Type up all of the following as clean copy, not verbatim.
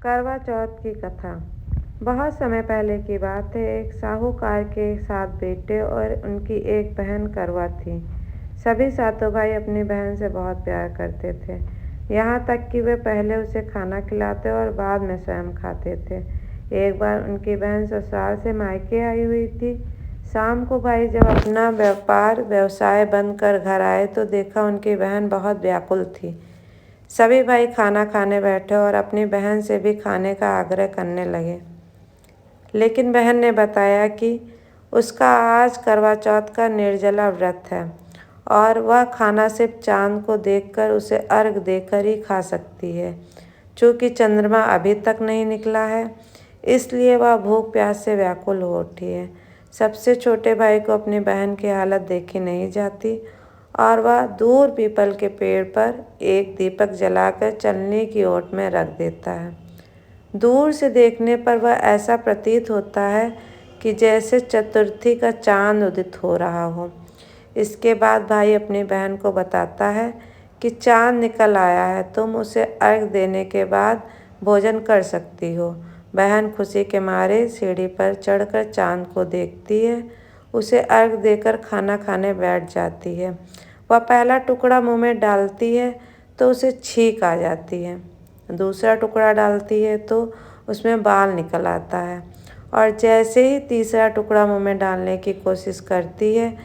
करवा चौथ की कथा। बहुत समय पहले की बात है। एक साहूकार के 7 बेटे और उनकी एक बहन करवा थी। सभी सातों भाई अपनी बहन से बहुत प्यार करते थे, यहाँ तक कि वे पहले उसे खाना खिलाते और बाद में स्वयं खाते थे। एक बार उनकी बहन ससुराल से मायके आई हुई थी। शाम को भाई जब अपना व्यवसाय बंद कर घर आए तो देखा उनकी बहन बहुत व्याकुल थी। सभी भाई खाना खाने बैठे और अपनी बहन से भी खाने का आग्रह करने लगे, लेकिन बहन ने बताया कि उसका आज करवा चौथ का निर्जला व्रत है और वह खाना सिर्फ चाँद को देखकर उसे अर्घ देकर ही खा सकती है। चूँकि चंद्रमा अभी तक नहीं निकला है, इसलिए वह भूख प्यास से व्याकुल हो उठी है। सबसे छोटे भाई को अपनी बहन की हालत देखी नहीं जाती और वह दूर पीपल के पेड़ पर एक दीपक जलाकर चलने की ओट में रख देता है। दूर से देखने पर वह ऐसा प्रतीत होता है कि जैसे चतुर्थी का चांद उदित हो रहा हो। इसके बाद भाई अपनी बहन को बताता है कि चांद निकल आया है, तुम उसे अर्घ देने के बाद भोजन कर सकती हो। बहन खुशी के मारे सीढ़ी पर चढ़कर चांद को देखती है, उसे अर्घ देकर खाना खाने बैठ जाती है। वह पहला टुकड़ा मुंह में डालती है तो उसे छींक आ जाती है। दूसरा टुकड़ा डालती है तो उसमें बाल निकल आता है और जैसे ही तीसरा टुकड़ा मुंह में डालने की कोशिश करती है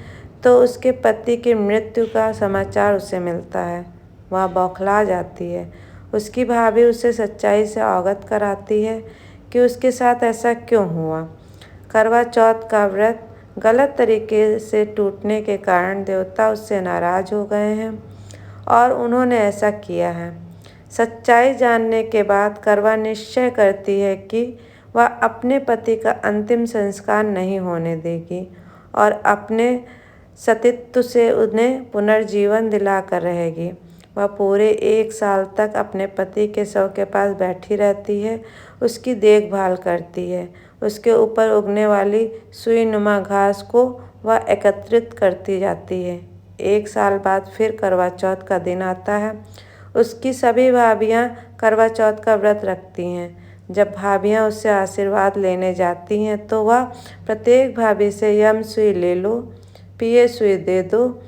तो उसके पति की मृत्यु का समाचार उसे मिलता है। वह बौखला जाती है। उसकी भाभी उसे सच्चाई से अवगत कराती है कि उसके साथ ऐसा क्यों हुआ। करवा चौथ का व्रत गलत तरीके से टूटने के कारण देवता उससे नाराज हो गए हैं और उन्होंने ऐसा किया है। सच्चाई जानने के बाद करवा निश्चय करती है कि वह अपने पति का अंतिम संस्कार नहीं होने देगी और अपने सतीत्व से उन्हें पुनर्जीवन दिलाकर रहेगी। वह पूरे 1 साल तक अपने पति के शव के पास बैठी रहती है, उसकी देखभाल करती है, उसके ऊपर उगने वाली सुईनुमा घास को वह एकत्रित करती जाती है। 1 साल बाद फिर करवा चौथ का दिन आता है। उसकी सभी भाभियाँ करवा चौथ का व्रत रखती हैं। जब भाभियाँ उससे आशीर्वाद लेने जाती हैं तो वह प्रत्येक भाभी से यम सुई ले लो, पिए सुई दे दो,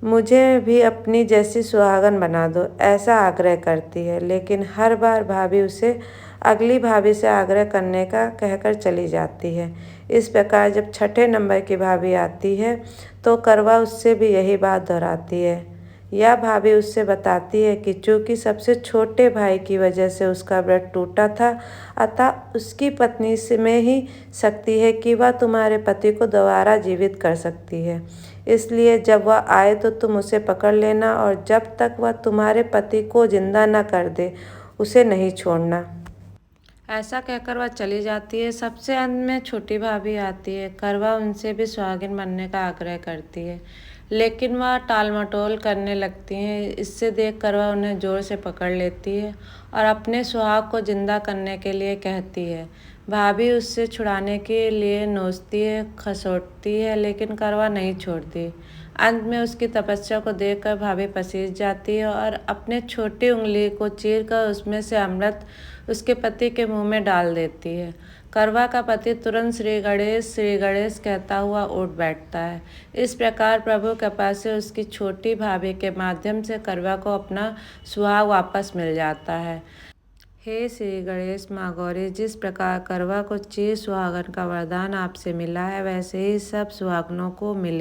मुझे भी अपनी जैसी सुहागन बना दो, ऐसा आग्रह करती है। लेकिन हर बार भाभी उसे अगली भाभी से आग्रह करने का कहकर चली जाती है। इस प्रकार जब छठे नंबर की भाभी आती है तो करवा उससे भी यही बात दोहराती है। यह भाभी उससे बताती है कि चूँकि सबसे छोटे भाई की वजह से उसका व्रत टूटा था, अतः उसकी पत्नी से में ही शक्ति है कि वह तुम्हारे पति को दोबारा जीवित कर सकती है। इसलिए जब वह आए तो तुम उसे पकड़ लेना और जब तक वह तुम्हारे पति को जिंदा न कर दे, उसे नहीं छोड़ना। ऐसा कहकर वह चली जाती है। सबसे अंत में छोटी भाभी आती है। करवा उनसे भी सुहागिन बनने का आग्रह करती है, लेकिन वह टालमटोल करने लगती हैं। इससे देख कर वह उन्हें जोर से पकड़ लेती है और अपने सुहाग को जिंदा करने के लिए कहती है। भाभी उससे छुड़ाने के लिए नोचती है, खसोटती है, लेकिन करवा नहीं छोड़ती। अंत में उसकी तपस्या को देखकर भाभी पसीज जाती है और अपने छोटी उंगली को चीरकर उसमें से अमृत उसके पति के मुंह में डाल देती है। करवा का पति तुरंत श्री गणेश कहता हुआ उठ बैठता है। इस प्रकार प्रभु कृपा से उसकी छोटी भाभी के माध्यम से करवा को अपना सुहाग वापस मिल जाता है। हे श्री गणेश माँ गौरी, जिस प्रकार करवा को चिर सुहागन का वरदान आपसे मिला है, वैसे ही सब सुहागनों को मिले।